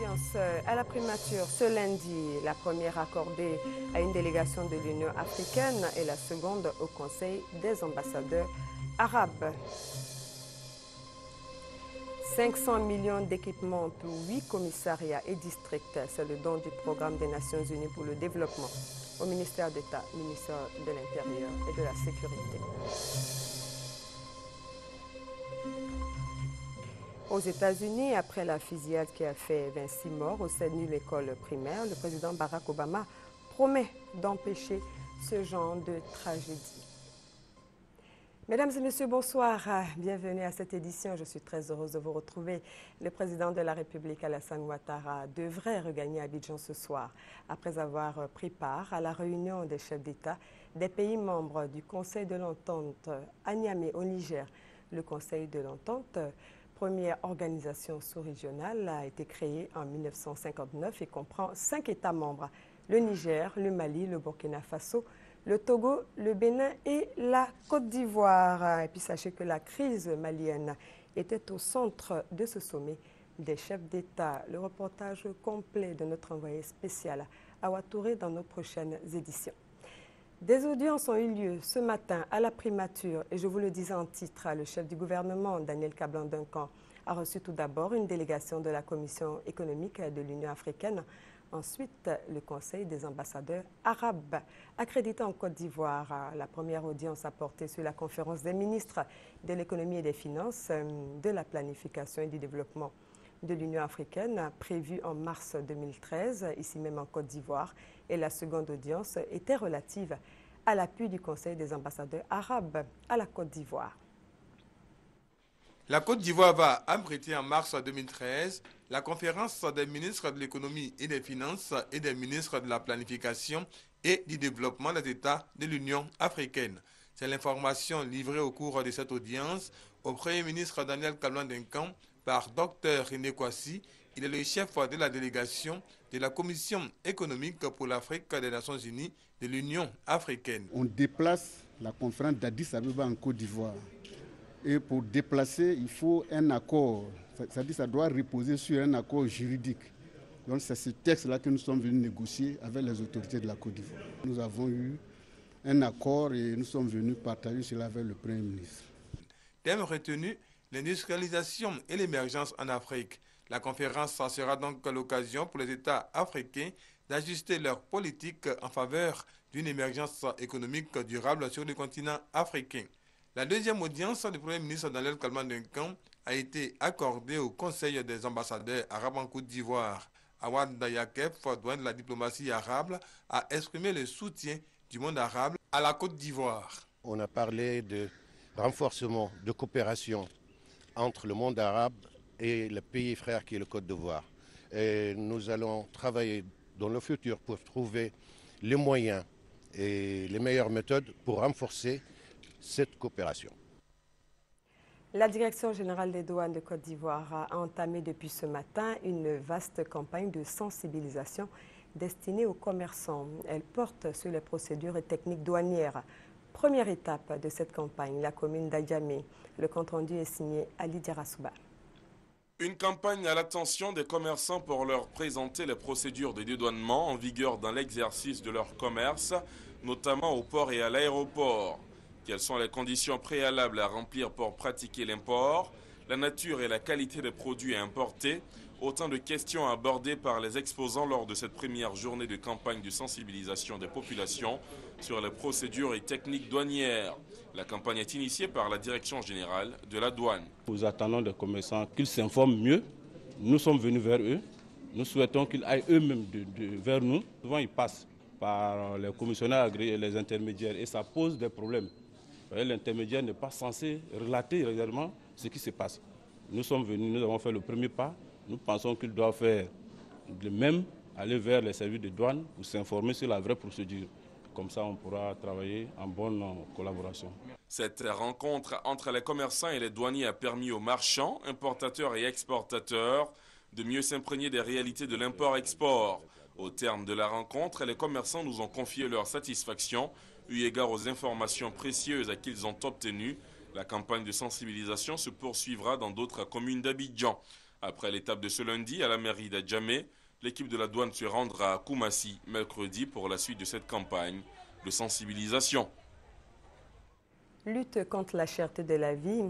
audience à la primature ce lundi, la première accordée à une délégation de l'Union africaine et la seconde au Conseil des ambassadeurs arabes. 500 millions d'équipements pour 8 commissariats et districts, c'est le don du programme des Nations Unies pour le développement au ministère d'État, ministère de l'Intérieur et de la Sécurité. Aux États-Unis, après la fusillade qui a fait 26 morts au sein d'une école primaire, le président Barack Obama promet d'empêcher ce genre de tragédie. Mesdames et messieurs, bonsoir. Bienvenue à cette édition. Je suis très heureuse de vous retrouver. Le président de la République, Alassane Ouattara, devrait regagner Abidjan ce soir après avoir pris part à la réunion des chefs d'État des pays membres du Conseil de l'Entente à Niamey, au Niger. Le Conseil de l'Entente, première organisation sous-régionale, a été créée en 1959 et comprend 5 États membres: le Niger, le Mali, le Burkina Faso, le Togo, le Bénin et la Côte d'Ivoire. Et puis sachez que la crise malienne était au centre de ce sommet des chefs d'État. Le reportage complet de notre envoyé spécial Awa Touré dans nos prochaines éditions. Des audiences ont eu lieu ce matin à la primature et je vous le disais en titre, le chef du gouvernement, Daniel Kablan-Duncan, a reçu tout d'abord une délégation de la Commission économique de l'Union africaine. Ensuite, le Conseil des ambassadeurs arabes, accrédité en Côte d'Ivoire. La première audience a porté sur la conférence des ministres de l'économie et des finances, de la planification et du développement de l'Union africaine, prévue en mars 2013, ici même en Côte d'Ivoire. Et la seconde audience était relative à l'appui du Conseil des ambassadeurs arabes à la Côte d'Ivoire. La Côte d'Ivoire va abriter en mars 2013 la conférence des ministres de l'économie et des finances et des ministres de la planification et du développement des États de l'Union africaine. C'est l'information livrée au cours de cette audience au Premier ministre Daniel Kablan-Duncan par Dr René Kwasi. Il est le chef de la délégation de la Commission économique pour l'Afrique des Nations Unies de l'Union africaine. On déplace la conférence d'Addis Abeba en Côte d'Ivoire. Et pour déplacer, il faut un accord. C'est-à-dire que ça doit reposer sur un accord juridique. Donc c'est ce texte-là que nous sommes venus négocier avec les autorités de la Côte d'Ivoire. Nous avons eu un accord et nous sommes venus partager cela avec le Premier ministre. Thème retenu, l'industrialisation et l'émergence en Afrique. La conférence sera donc l'occasion pour les États africains d'ajuster leur politique en faveur d'une émergence économique durable sur le continent africain. La deuxième audience du Premier ministre Daniel Kablan-Duncan a été accordée au Conseil des ambassadeurs arabes en Côte d'Ivoire. Awad Yakef, douane de la diplomatie arabe, a exprimé le soutien du monde arabe à la Côte d'Ivoire. On a parlé de renforcement de coopération entre le monde arabe et le pays frère qui est le Côte d'Ivoire. Et nous allons travailler dans le futur pour trouver les moyens et les meilleures méthodes pour renforcer cette coopération. La Direction générale des douanes de Côte d'Ivoire a entamé depuis ce matin une vaste campagne de sensibilisation destinée aux commerçants. Elle porte sur les procédures et techniques douanières. Première étape de cette campagne, la commune d'Adjamé. Le compte-rendu est signé Ali Diarasouba. Une campagne à l'attention des commerçants pour leur présenter les procédures de dédouanement en vigueur dans l'exercice de leur commerce, notamment au port et à l'aéroport. Quelles sont les conditions préalables à remplir pour pratiquer l'import, la nature et la qualité des produits à importer, autant de questions abordées par les exposants lors de cette première journée de campagne de sensibilisation des populations sur les procédures et techniques douanières. La campagne est initiée par la Direction générale de la douane. Nous attendons des commerçants qu'ils s'informent mieux. Nous sommes venus vers eux. Nous souhaitons qu'ils aillent eux-mêmes vers nous. Souvent, ils passent par les commissionnaires agréés et les intermédiaires et ça pose des problèmes. L'intermédiaire n'est pas censé relater régulièrement ce qui se passe. Nous sommes venus, nous avons fait le premier pas. Nous pensons qu'il doit faire le même, aller vers les services de douane pour s'informer sur la vraie procédure. Comme ça, on pourra travailler en bonne collaboration. Cette rencontre entre les commerçants et les douaniers a permis aux marchands, importateurs et exportateurs de mieux s'imprégner des réalités de l'import-export. Au terme de la rencontre, les commerçants nous ont confié leur satisfaction, eu égard aux informations précieuses qu'ils ont obtenues. La campagne de sensibilisation se poursuivra dans d'autres communes d'Abidjan. Après l'étape de ce lundi à la mairie d'Adjamé, l'équipe de la douane se rendra à Koumassi mercredi pour la suite de cette campagne de sensibilisation. Lutte contre la cherté de la vie.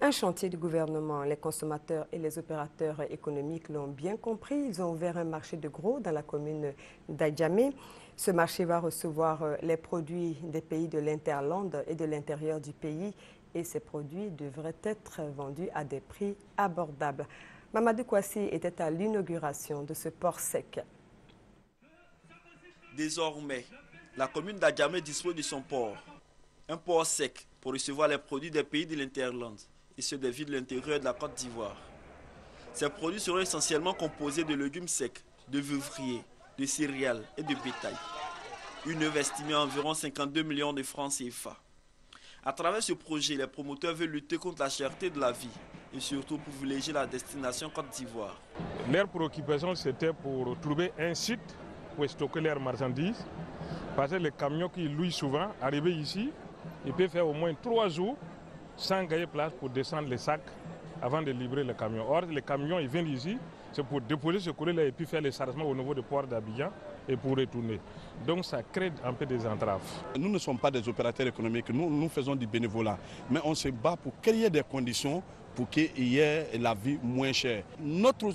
Un chantier du gouvernement. Les consommateurs et les opérateurs économiques l'ont bien compris. Ils ont ouvert un marché de gros dans la commune d'Adjamé. Ce marché va recevoir les produits des pays de l'Interland et de l'intérieur du pays. Et ces produits devraient être vendus à des prix abordables. Mamadou Kouassi était à l'inauguration de ce port sec. Désormais, la commune d'Adjamé dispose de son port. Un port sec pour recevoir les produits des pays de l'Interland et ceux des villes de l'intérieur de la Côte d'Ivoire. Ces produits seront essentiellement composés de légumes secs, de vivriers, de céréales et de bétail. Une œuvre estimée à environ 52 millions de francs CFA. À travers ce projet, les promoteurs veulent lutter contre la cherté de la vie et surtout privilégier la destination Côte d'Ivoire. Leur préoccupation, c'était pour trouver un site pour stocker leurs marchandises. Parce que les camions qui louent souvent, arrivés ici, ils peuvent faire au moins 3 jours sans gagner place pour descendre les sacs avant de livrer le camion. Or, les camions, ils viennent ici, c'est pour déposer ce courrier-là et puis faire les chargements au niveau du port d'Abidjan et pour retourner. Donc ça crée un peu des entraves. Nous ne sommes pas des opérateurs économiques, nous faisons du bénévolat. Mais on se bat pour créer des conditions pour qu'il y ait la vie moins chère. Notre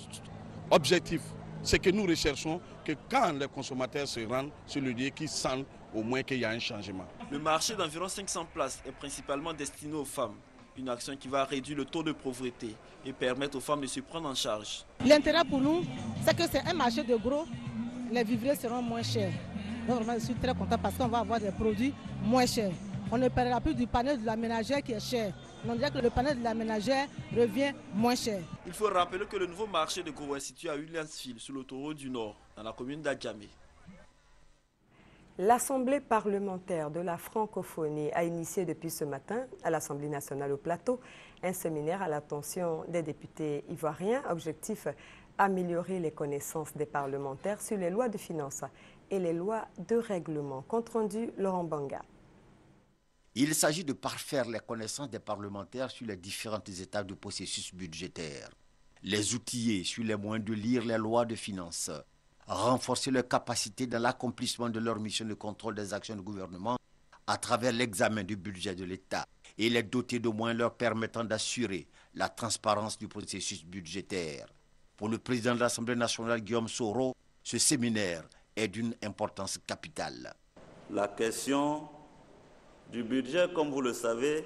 objectif, c'est que nous recherchons que quand les consommateurs se rendent sur le lieu, qu'ils sentent au moins qu'il y a un changement. Le marché d'environ 500 places est principalement destiné aux femmes. Une action qui va réduire le taux de pauvreté et permettre aux femmes de se prendre en charge. L'intérêt pour nous, c'est que c'est un marché de gros. Les vivriers seront moins chers. Donc vraiment, je suis très content parce qu'on va avoir des produits moins chers. On ne parlera plus du panel de la ménagère qui est cher. On dirait que le panel de la ménagère revient moins cher. Il faut rappeler que le nouveau marché de gros est situé à Williamsville, sur l'autoroute du Nord, dans la commune d'Adjamé. L'Assemblée parlementaire de la francophonie a initié depuis ce matin à l'Assemblée nationale au Plateau un séminaire à l'attention des députés ivoiriens. Objectif, améliorer les connaissances des parlementaires sur les lois de finances et les lois de règlement. Compte rendu, Laurent Banga. Il s'agit de parfaire les connaissances des parlementaires sur les différentes étapes du processus budgétaire, les outiller sur les moyens de lire les lois de finances, renforcer leur capacité dans l'accomplissement de leur mission de contrôle des actions du gouvernement à travers l'examen du budget de l'État et les doter de moyens leur permettant d'assurer la transparence du processus budgétaire. Pour le président de l'Assemblée nationale, Guillaume Soro, ce séminaire est d'une importance capitale. La question du budget, comme vous le savez,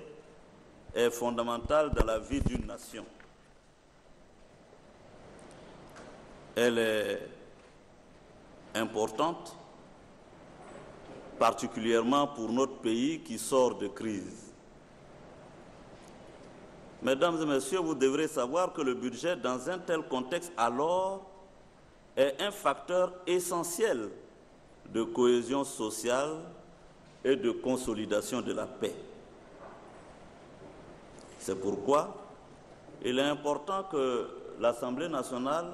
est fondamentale dans la vie d'une nation. Elle est importante, particulièrement pour notre pays qui sort de crise. Mesdames et messieurs, vous devrez savoir que le budget, dans un tel contexte alors, est un facteur essentiel de cohésion sociale et de consolidation de la paix. C'est pourquoi il est important que l'Assemblée nationale,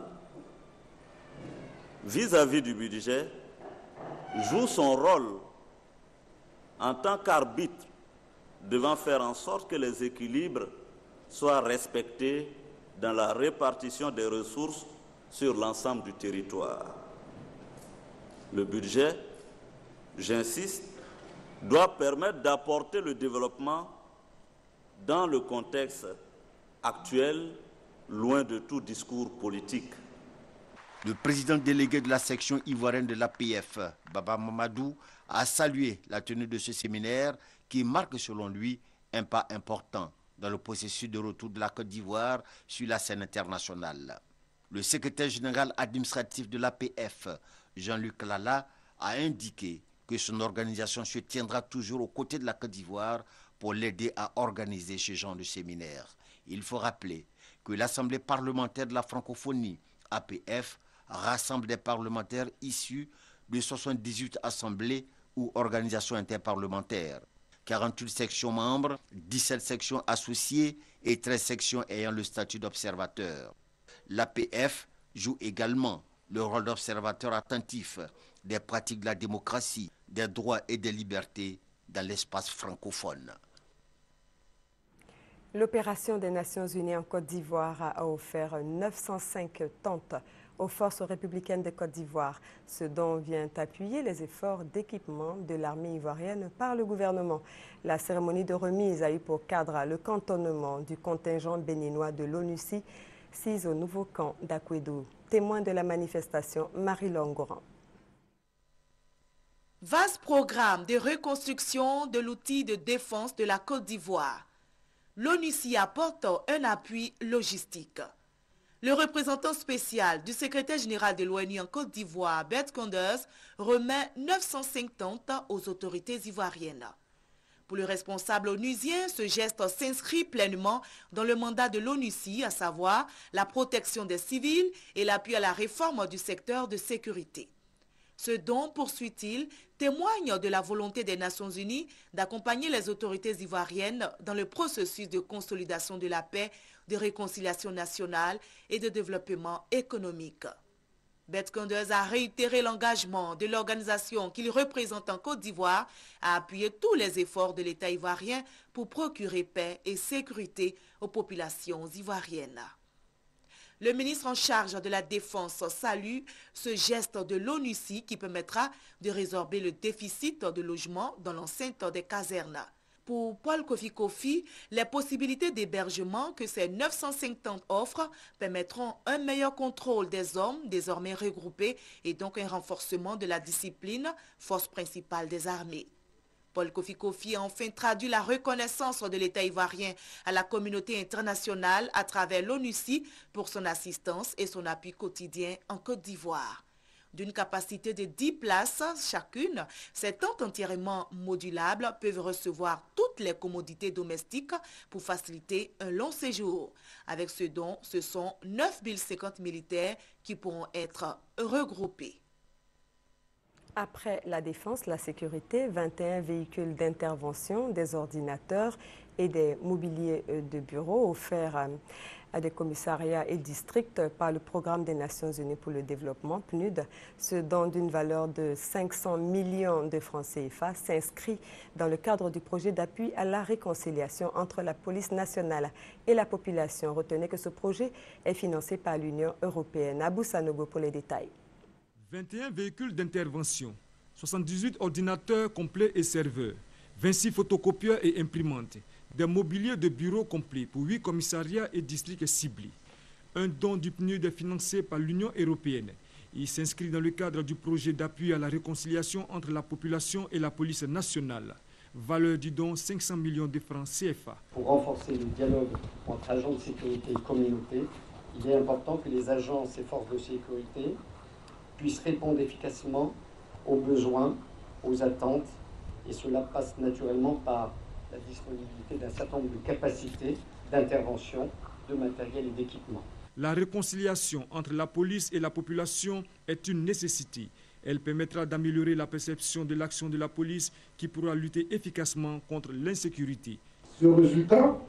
vis-à-vis du budget, joue son rôle en tant qu'arbitre devant faire en sorte que les équilibres soient respectés dans la répartition des ressources sur l'ensemble du territoire. Le budget, j'insiste, doit permettre d'apporter le développement dans le contexte actuel, loin de tout discours politique. Le président délégué de la section ivoirienne de l'APF, Baba Mamadou, a salué la tenue de ce séminaire qui marque selon lui un pas important dans le processus de retour de la Côte d'Ivoire sur la scène internationale. Le secrétaire général administratif de l'APF, Jean-Luc Lala, a indiqué que son organisation se tiendra toujours aux côtés de la Côte d'Ivoire pour l'aider à organiser ce genre de séminaire. Il faut rappeler que l'Assemblée parlementaire de la francophonie, APF, rassemble des parlementaires issus de 78 assemblées ou organisations interparlementaires, 48 sections membres, 17 sections associées et 13 sections ayant le statut d'observateur. L'APF joue également le rôle d'observateur attentif des pratiques de la démocratie, des droits et des libertés dans l'espace francophone. L'opération des Nations Unies en Côte d'Ivoire a offert 905 tentes aux forces républicaines de Côte d'Ivoire, ce dont vient appuyer les efforts d'équipement de l'armée ivoirienne par le gouvernement. La cérémonie de remise a eu pour cadre le cantonnement du contingent béninois de l'ONUCI, 6 au nouveau camp d'Akwedou. Témoin de la manifestation, Marie-Laure Ngoran. Vaste programme de reconstruction de l'outil de défense de la Côte d'Ivoire. L'ONUCI apporte un appui logistique. Le représentant spécial du secrétaire général de l'ONU en Côte d'Ivoire, Bert Koenders, remet 905 tentes aux autorités ivoiriennes. Pour le responsable onusien, ce geste s'inscrit pleinement dans le mandat de l'ONUCI, à savoir la protection des civils et l'appui à la réforme du secteur de sécurité. Ce don, poursuit-il, témoigne de la volonté des Nations Unies d'accompagner les autorités ivoiriennes dans le processus de consolidation de la paix, de réconciliation nationale et de développement économique. Bert Koenders a réitéré l'engagement de l'organisation qu'il représente en Côte d'Ivoire à appuyer tous les efforts de l'État ivoirien pour procurer paix et sécurité aux populations ivoiriennes. Le ministre en charge de la Défense salue ce geste de l'ONUCI qui permettra de résorber le déficit de logement dans l'enceinte des casernes. Pour Paul Kofi Kofi, les possibilités d'hébergement que ces 905 tentes offrent permettront un meilleur contrôle des hommes désormais regroupés et donc un renforcement de la discipline, force principale des armées. Paul Kofi Kofi a enfin traduit la reconnaissance de l'État ivoirien à la communauté internationale à travers l'ONUCI pour son assistance et son appui quotidien en Côte d'Ivoire. D'une capacité de 10 places chacune, ces tentes entièrement modulables peuvent recevoir toutes les commodités domestiques pour faciliter un long séjour. Avec ce don, ce sont 9050 militaires qui pourront être regroupés. Après la défense, la sécurité, 21 véhicules d'intervention, des ordinateurs et des mobiliers de bureau offerts à des commissariats et districts par le Programme des Nations Unies pour le développement, PNUD, ce don d'une valeur de 500 millions de francs CFA s'inscrit dans le cadre du projet d'appui à la réconciliation entre la police nationale et la population. Retenez que ce projet est financé par l'Union européenne. Abou Sanogo pour les détails. 21 véhicules d'intervention, 78 ordinateurs complets et serveurs, 26 photocopieurs et imprimantes, des mobiliers de bureau complets pour 8 commissariats et districts ciblés. Un don du PNUD financé par l'Union européenne. Il s'inscrit dans le cadre du projet d'appui à la réconciliation entre la population et la police nationale. Valeur du don 500 millions de francs CFA. Pour renforcer le dialogue entre agents de sécurité et communauté, il est important que les agences et forces de sécurité puissent répondre efficacement aux besoins, aux attentes, et cela passe naturellement par la disponibilité d'un certain nombre de capacités d'intervention, de matériel et d'équipement. La réconciliation entre la police et la population est une nécessité. Elle permettra d'améliorer la perception de l'action de la police qui pourra lutter efficacement contre l'insécurité. Ce résultat,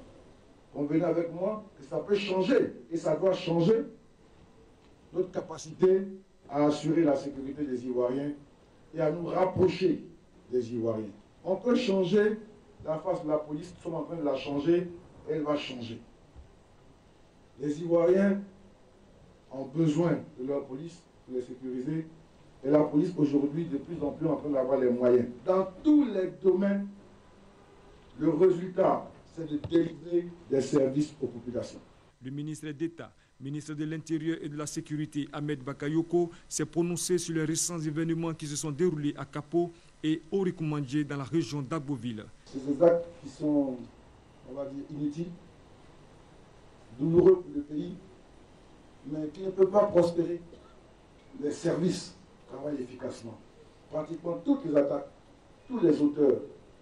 convenez avec moi, que ça peut changer et ça doit changer notre capacité à assurer la sécurité des Ivoiriens et à nous rapprocher des Ivoiriens. On peut changer la face de la police, nous sommes en train de la changer, elle va changer. Les Ivoiriens ont besoin de leur police pour les sécuriser et la police aujourd'hui de plus en plus en train d'avoir les moyens. Dans tous les domaines, le résultat, c'est de délivrer des services aux populations. Le ministre d'État, ministre de l'Intérieur et de la Sécurité, Ahmed Bakayoko, s'est prononcé sur les récents événements qui se sont déroulés à Kapo et Orikoumandje dans la région d'Agboville. C'est des actes qui sont, on va dire, inutiles, douloureux pour le pays, mais qui ne peuvent pas prospérer. Les services travaillent efficacement. Pratiquement toutes les attaques, tous les auteurs,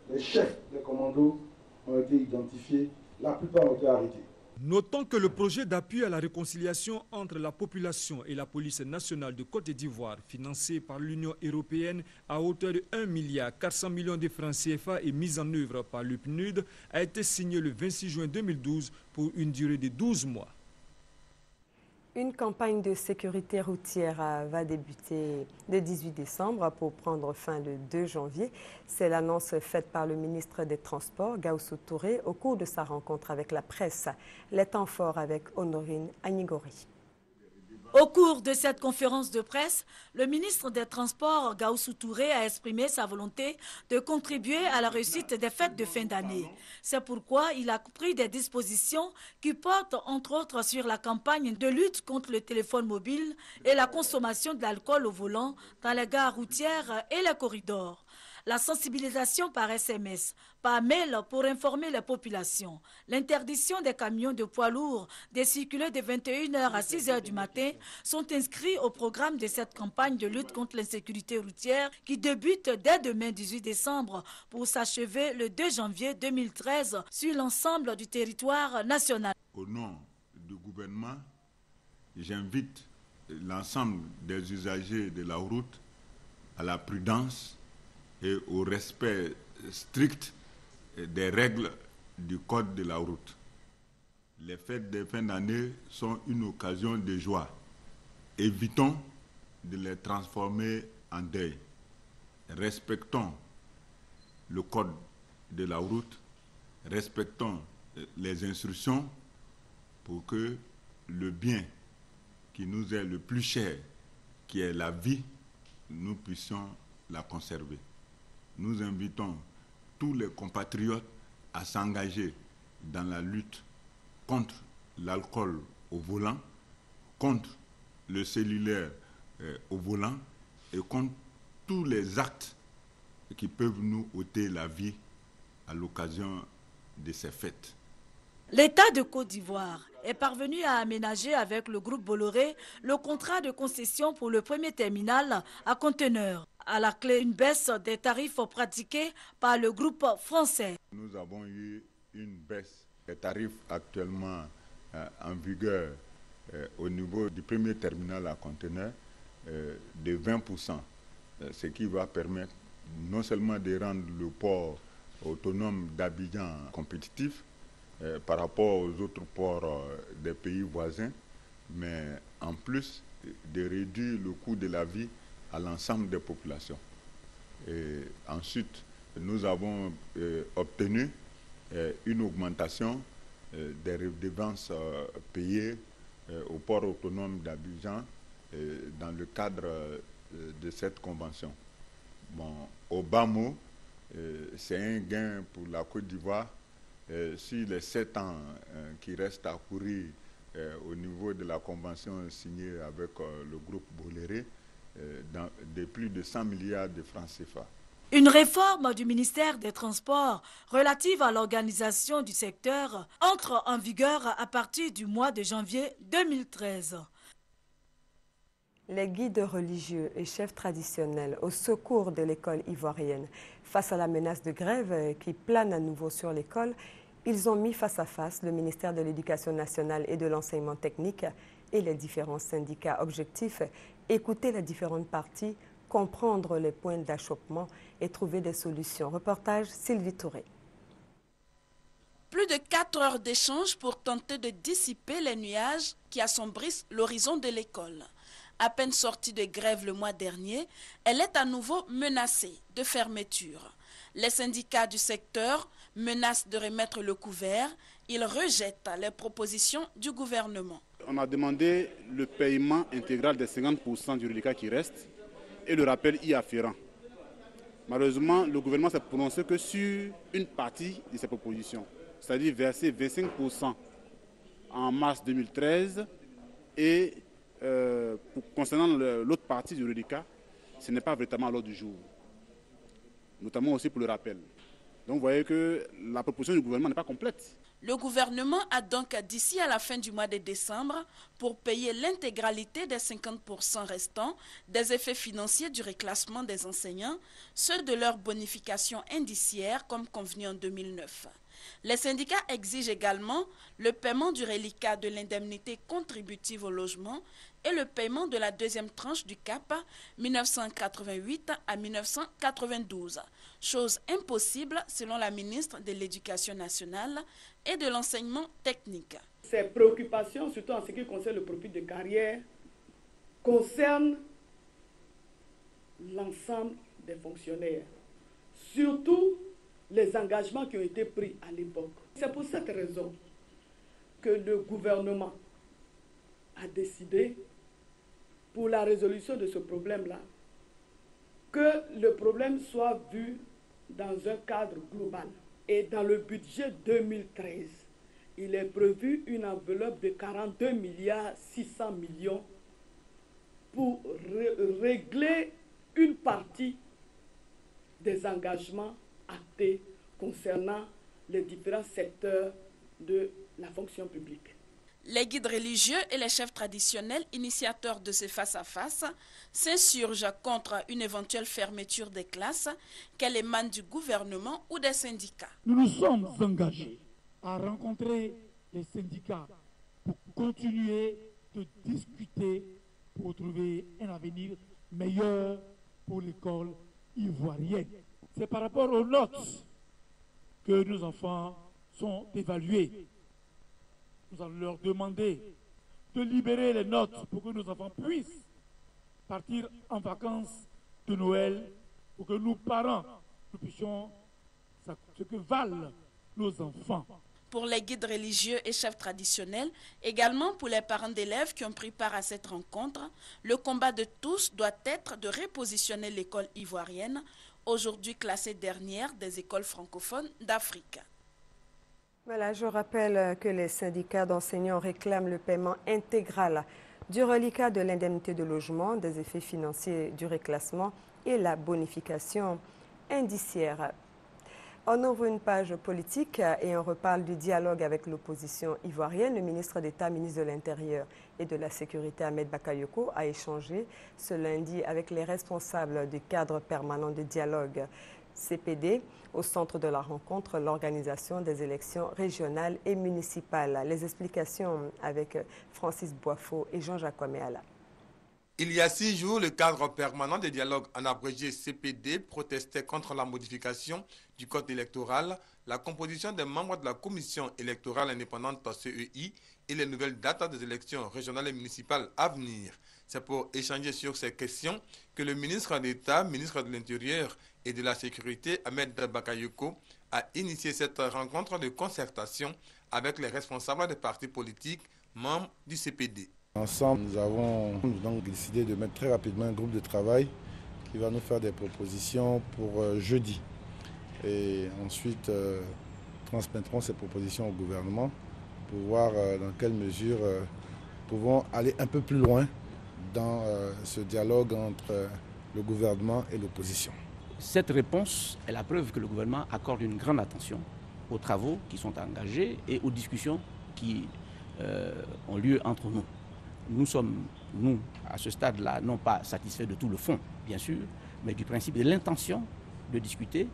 les chefs des commandos ont été identifiés, la plupart ont été arrêtés. Notons que le projet d'appui à la réconciliation entre la population et la police nationale de Côte d'Ivoire, financé par l'Union européenne à hauteur de 1,4 milliard de francs CFA et mis en œuvre par le PNUD, a été signé le 26 juin 2012 pour une durée de 12 mois. Une campagne de sécurité routière va débuter le 18 décembre pour prendre fin le 2 janvier. C'est l'annonce faite par le ministre des Transports, Gaoussou Touré, au cours de sa rencontre avec la presse. Les temps forts avec Honorine Agnigori. Au cours de cette conférence de presse, le ministre des Transports, Gaoussou Touré, a exprimé sa volonté de contribuer à la réussite des fêtes de fin d'année. C'est pourquoi il a pris des dispositions qui portent entre autres sur la campagne de lutte contre le téléphone mobile et la consommation d'alcool au volant dans les gares routières et les corridors. La sensibilisation par SMS, par mail pour informer les populations, l'interdiction des camions de poids lourds de circuler de 21h à 6h du matin sont inscrits au programme de cette campagne de lutte contre l'insécurité routière qui débute dès demain 18 décembre pour s'achever le 2 janvier 2013 sur l'ensemble du territoire national. Au nom du gouvernement, j'invite l'ensemble des usagers de la route à la prudence et au respect strict des règles du code de la route. Les fêtes de fin d'année sont une occasion de joie. Évitons de les transformer en deuil. Respectons le code de la route, respectons les instructions pour que le bien qui nous est le plus cher, qui est la vie, nous puissions la conserver. Nous invitons tous les compatriotes à s'engager dans la lutte contre l'alcool au volant, contre le cellulaire au volant et contre tous les actes qui peuvent nous ôter la vie à l'occasion de ces fêtes. L'État de Côte d'Ivoire est parvenu à aménager avec le groupe Bolloré le contrat de concession pour le premier terminal à conteneurs. À la clé, une baisse des tarifs pratiqués par le groupe français. Nous avons eu une baisse des tarifs actuellement en vigueur au niveau du premier terminal à conteneurs de 20%, ce qui va permettre non seulement de rendre le port autonome d'Abidjan compétitif par rapport aux autres ports des pays voisins, mais en plus de réduire le coût de la vie à l'ensemble des populations. Et ensuite, nous avons obtenu une augmentation des redevances payées au port autonome d'Abidjan dans le cadre de cette convention. Bon, au bas mot, c'est un gain pour la Côte d'Ivoire sur les 7 ans qui restent à courir au niveau de la convention signée avec le groupe Bolloré, de plus de 100 milliards de francs CFA. Une réforme du ministère des Transports relative à l'organisation du secteur entre en vigueur à partir du mois de janvier 2013. Les guides religieux et chefs traditionnels au secours de l'école ivoirienne. Face à la menace de grève qui plane à nouveau sur l'école, ils ont mis face à face le ministère de l'Éducation nationale et de l'enseignement technique et les différents syndicats. Objectif, écouter les différentes parties, comprendre les points d'achoppement et trouver des solutions. Reportage Sylvie Touré. Plus de 4 heures d'échange pour tenter de dissiper les nuages qui assombrissent l'horizon de l'école. À peine sortie de grève le mois dernier, elle est à nouveau menacée de fermeture. Les syndicats du secteur menacent de remettre le couvert. Ils rejettent les propositions du gouvernement. On a demandé le paiement intégral des 50% du reliquat qui reste et le rappel y afférent. Malheureusement, le gouvernement s'est prononcé que sur une partie de ces propositions, c'est-à-dire verser 25% en mars 2013 et concernant l'autre partie du reliquat, ce n'est pas véritablement à l'ordre du jour, notamment aussi pour le rappel. Donc vous voyez que la proposition du gouvernement n'est pas complète. Le gouvernement a donc d'ici à la fin du mois de décembre pour payer l'intégralité des 50% restants des effets financiers du reclassement des enseignants, ceux de leur bonification indiciaire comme convenu en 2009. Les syndicats exigent également le paiement du reliquat de l'indemnité contributive au logement et le paiement de la deuxième tranche du CAP 1988 à 1992. Chose impossible selon la ministre de l'Éducation nationale et de l'enseignement technique. Ces préoccupations, surtout en ce qui concerne le profil de carrière, concernent l'ensemble des fonctionnaires, surtout les engagements qui ont été pris à l'époque. C'est pour cette raison que le gouvernement a décidé, pour la résolution de ce problème-là, que le problème soit vu dans un cadre global. Et dans le budget 2013, il est prévu une enveloppe de 42 milliards 600 millions pour régler une partie des engagements actés concernant les différents secteurs de la fonction publique. Les guides religieux et les chefs traditionnels initiateurs de ces face-à-face s'insurgent contre une éventuelle fermeture des classes, qu'elle émane du gouvernement ou des syndicats. Nous nous sommes engagés à rencontrer les syndicats pour continuer de discuter pour trouver un avenir meilleur pour l'école ivoirienne. C'est par rapport aux notes que nos enfants sont évalués. Nous allons leur demander de libérer les notes pour que nos enfants puissent partir en vacances de Noël, pour que nous, parents, nous puissions ce que valent nos enfants. Pour les guides religieux et chefs traditionnels, également pour les parents d'élèves qui ont pris part à cette rencontre, le combat de tous doit être de repositionner l'école ivoirienne, aujourd'hui classée dernière des écoles francophones d'Afrique. Voilà, je rappelle que les syndicats d'enseignants réclament le paiement intégral du reliquat de l'indemnité de logement, des effets financiers du reclassement et la bonification indiciaire. On ouvre une page politique et on reparle du dialogue avec l'opposition ivoirienne. Le ministre d'État, ministre de l'Intérieur et de la Sécurité, Ahmed Bakayoko, a échangé ce lundi avec les responsables du cadre permanent de dialogue CPD. Au centre de la rencontre, l'organisation des élections régionales et municipales. Les explications avec Francis Boifo et Jean-Jacques Oméala. Il y a 6 jours, le cadre permanent de dialogue en abrégé CPD protestait contre la modification du code électoral, la composition des membres de la commission électorale indépendante CEI et les nouvelles dates des élections régionales et municipales à venir. C'est pour échanger sur ces questions que le ministre d'État, ministre de l'Intérieur et de la Sécurité, Ahmed Bakayoko, a initié cette rencontre de concertation avec les responsables des partis politiques membres du CPD. Ensemble, nous avons donc décidé de mettre très rapidement un groupe de travail qui va nous faire des propositions pour jeudi. Et ensuite, transmettrons ces propositions au gouvernement pour voir dans quelle mesure nous pouvons aller un peu plus loin dans ce dialogue entre le gouvernement et l'opposition. Cette réponse est la preuve que le gouvernement accorde une grande attention aux travaux qui sont engagés et aux discussions qui ont lieu entre nous. Nous sommes, à ce stade-là, non pas satisfaits de tout le fond, bien sûr, mais du principe de l'intention de discuter.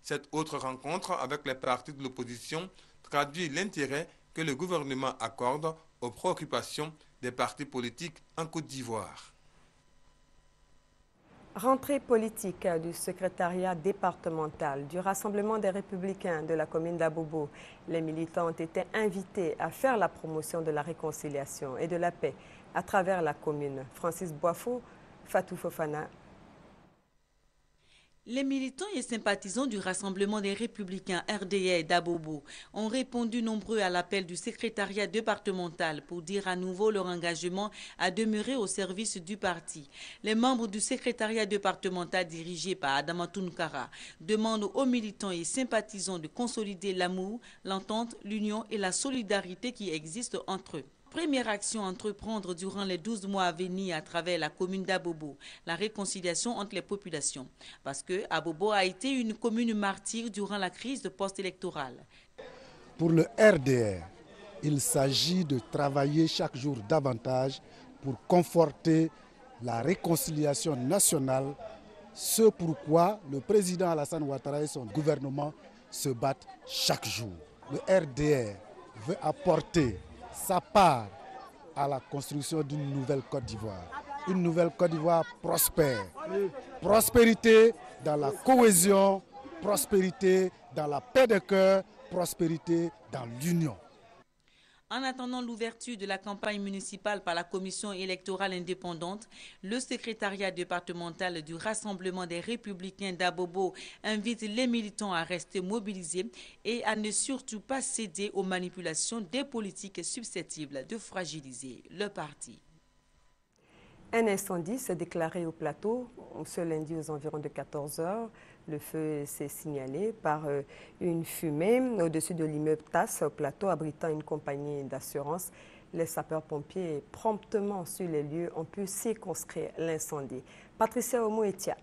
Cette autre rencontre avec les partis de l'opposition traduit l'intérêt que le gouvernement accorde aux préoccupations des partis politiques en Côte d'Ivoire. Rentrée politique du secrétariat départemental du Rassemblement des Républicains de la commune d'Abobo. Les militants ont été invités à faire la promotion de la réconciliation et de la paix à travers la commune. Francis Boifo, Fatou Fofana. Les militants et sympathisants du Rassemblement des Républicains RDA d'Abobo ont répondu nombreux à l'appel du secrétariat départemental pour dire à nouveau leur engagement à demeurer au service du parti. Les membres du secrétariat départemental dirigé par Adama Tounkara demandent aux militants et sympathisants de consolider l'amour, l'entente, l'union et la solidarité qui existent entre eux. Première action à entreprendre durant les 12 mois à venir à travers la commune d'Abobo, la réconciliation entre les populations. Parce que Abobo a été une commune martyre durant la crise post-électorale. Pour le RDR, il s'agit de travailler chaque jour davantage pour conforter la réconciliation nationale, ce pourquoi le président Alassane Ouattara et son gouvernement se battent chaque jour. le RDR veut apporter sa part à la construction d'une nouvelle Côte d'Ivoire. Une nouvelle Côte d'Ivoire prospère. Prospérité dans la cohésion, prospérité dans la paix de cœur, prospérité dans l'union. En attendant l'ouverture de la campagne municipale par la commission électorale indépendante, le secrétariat départemental du Rassemblement des Républicains d'Abobo invite les militants à rester mobilisés et à ne surtout pas céder aux manipulations des politiques susceptibles de fragiliser le parti. Un incendie s'est déclaré au plateau ce lundi aux environs de 14 h. Le feu s'est signalé par une fumée au-dessus de l'immeuble TAS, au plateau abritant une compagnie d'assurance. Les sapeurs-pompiers, promptement sur les lieux, ont pu circonscrire l'incendie. Patricia Omo-Etia.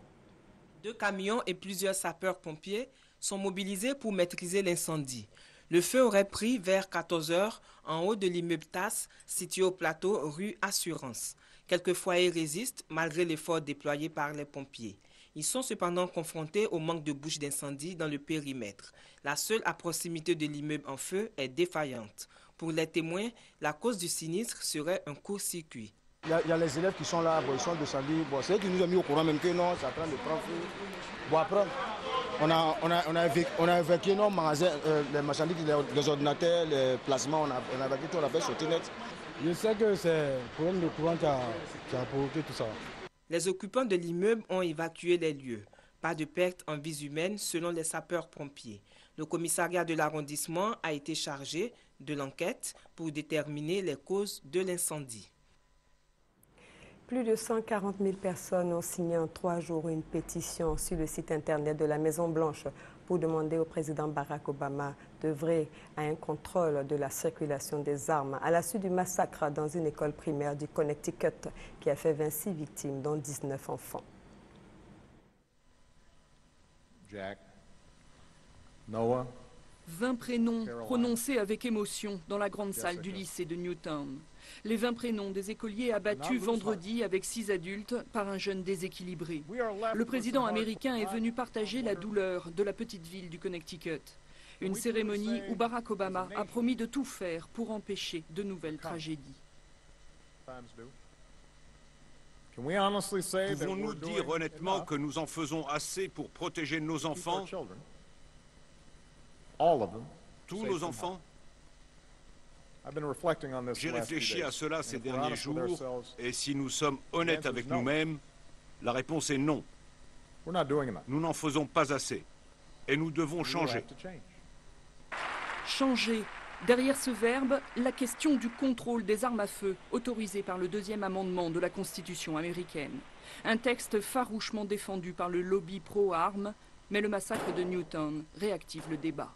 2 camions et plusieurs sapeurs-pompiers sont mobilisés pour maîtriser l'incendie. Le feu aurait pris vers 14 h en haut de l'immeuble TAS, situé au plateau rue Assurance. Quelques foyers résistent malgré l'effort déployé par les pompiers. Ils sont cependant confrontés au manque de bouches d'incendie dans le périmètre. La seule à proximité de l'immeuble en feu est défaillante. Pour les témoins, la cause du sinistre serait un court-circuit. Il y a les élèves qui sont là, ils sont descendus. C'est eux qui nous ont mis au courant même que non, c'est en train de prendre feu. Bon, après, on a évacué nos magasins, les marchandises, les ordinateurs, les placements, on a évacué tout, on a fait sortir net. Je sais que c'est le problème de courant qui a provoqué tout ça. Les occupants de l'immeuble ont évacué les lieux. Pas de perte en vies humaines selon les sapeurs-pompiers. Le commissariat de l'arrondissement a été chargé de l'enquête pour déterminer les causes de l'incendie. Plus de 140 000 personnes ont signé en 3 jours une pétition sur le site internet de la Maison-Blanche pour demander au président Barack Obama d'œuvrer à un contrôle de la circulation des armes à la suite du massacre dans une école primaire du Connecticut qui a fait 26 victimes, dont 19 enfants. Jack, Noah, 20 prénoms prononcés avec émotion dans la grande salle du lycée de Newtown. Les 20 prénoms des écoliers abattus vendredi avec 6 adultes par un jeune déséquilibré. Le président américain est venu partager la douleur de la petite ville du Connecticut. Une cérémonie où Barack Obama a promis de tout faire pour empêcher de nouvelles tragédies. pouvons-nous dire honnêtement que nous en faisons assez pour protéger nos enfants? Tous nos enfants? J'ai réfléchi à cela ces derniers jours, et si nous sommes honnêtes avec nous-mêmes, la réponse est non. Nous n'en faisons pas assez, et nous devons changer. Changer. Derrière ce verbe, la question du contrôle des armes à feu, autorisé par le 2e amendement de la Constitution américaine. Un texte farouchement défendu par le lobby pro-armes, mais le massacre de Newtown réactive le débat.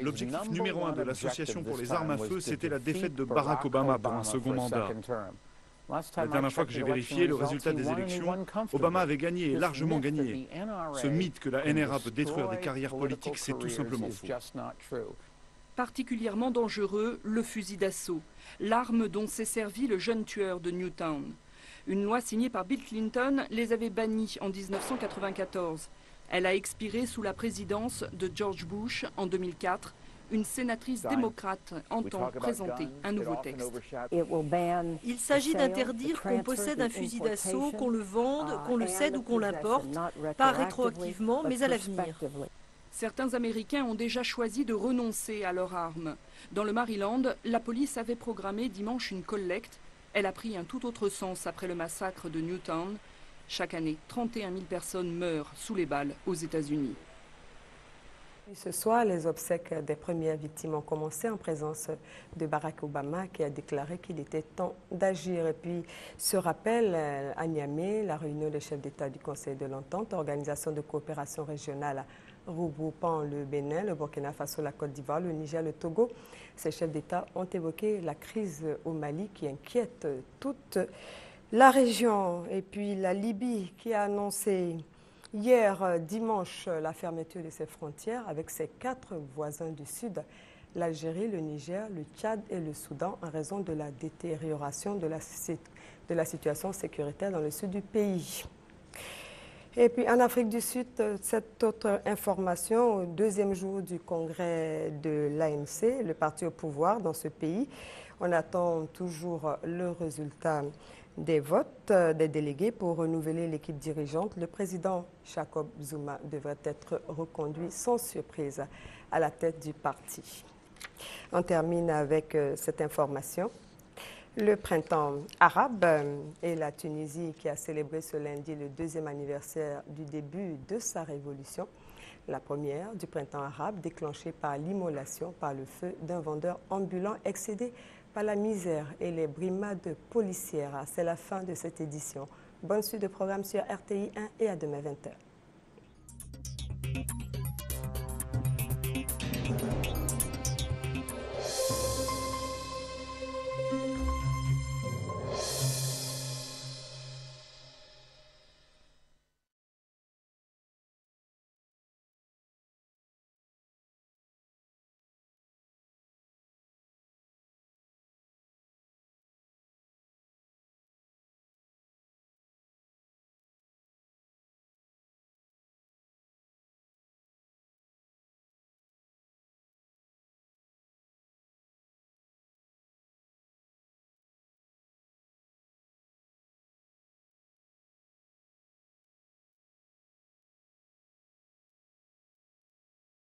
L'objectif numéro 1 de l'Association pour les armes à feu, c'était la défaite de Barack Obama pour un second mandat. La dernière fois que j'ai vérifié le résultat des élections, Obama avait gagné et largement gagné. Ce mythe que la NRA peut détruire des carrières politiques, c'est tout simplement faux. Particulièrement dangereux, le fusil d'assaut, l'arme dont s'est servi le jeune tueur de Newtown. Une loi signée par Bill Clinton les avait bannis en 1994. Elle a expiré sous la présidence de George Bush en 2004. Une sénatrice démocrate entend présenter un nouveau texte. Il s'agit d'interdire qu'on possède un fusil d'assaut, qu'on le vende, qu'on le cède ou qu'on l'importe, pas rétroactivement, mais à l'avenir. Certains Américains ont déjà choisi de renoncer à leurs armes. Dans le Maryland, la police avait programmé dimanche une collecte. Elle a pris un tout autre sens après le massacre de Newtown. Chaque année, 31 000 personnes meurent sous les balles aux États-Unis. Ce soir, les obsèques des premières victimes ont commencé en présence de Barack Obama qui a déclaré qu'il était temps d'agir. Et puis, ce rappel à Niamey, la réunion des chefs d'État du Conseil de l'Entente, organisation de coopération régionale regroupant le Bénin, le Burkina Faso, la Côte d'Ivoire, le Niger, le Togo. Ces chefs d'État ont évoqué la crise au Mali qui inquiète toute la région. Et puis la Libye qui a annoncé hier dimanche la fermeture de ses frontières avec ses 4 voisins du Sud, l'Algérie, le Niger, le Tchad et le Soudan, en raison de la détérioration de la situation sécuritaire dans le sud du pays. Et puis en Afrique du Sud, cette autre information, au deuxième jour du congrès de l'ANC, le parti au pouvoir dans ce pays, on attend toujours le résultat des votes des délégués pour renouveler l'équipe dirigeante. Le président Jacob Zuma devrait être reconduit sans surprise à la tête du parti. On termine avec cette information. Le printemps arabe et la Tunisie qui a célébré ce lundi le deuxième anniversaire du début de sa révolution. La première du printemps arabe déclenchée par l'immolation par le feu d'un vendeur ambulant excédé par la misère et les brimades policières. C'est la fin de cette édition. Bonne suite de programme sur RTI 1 et à demain 20h.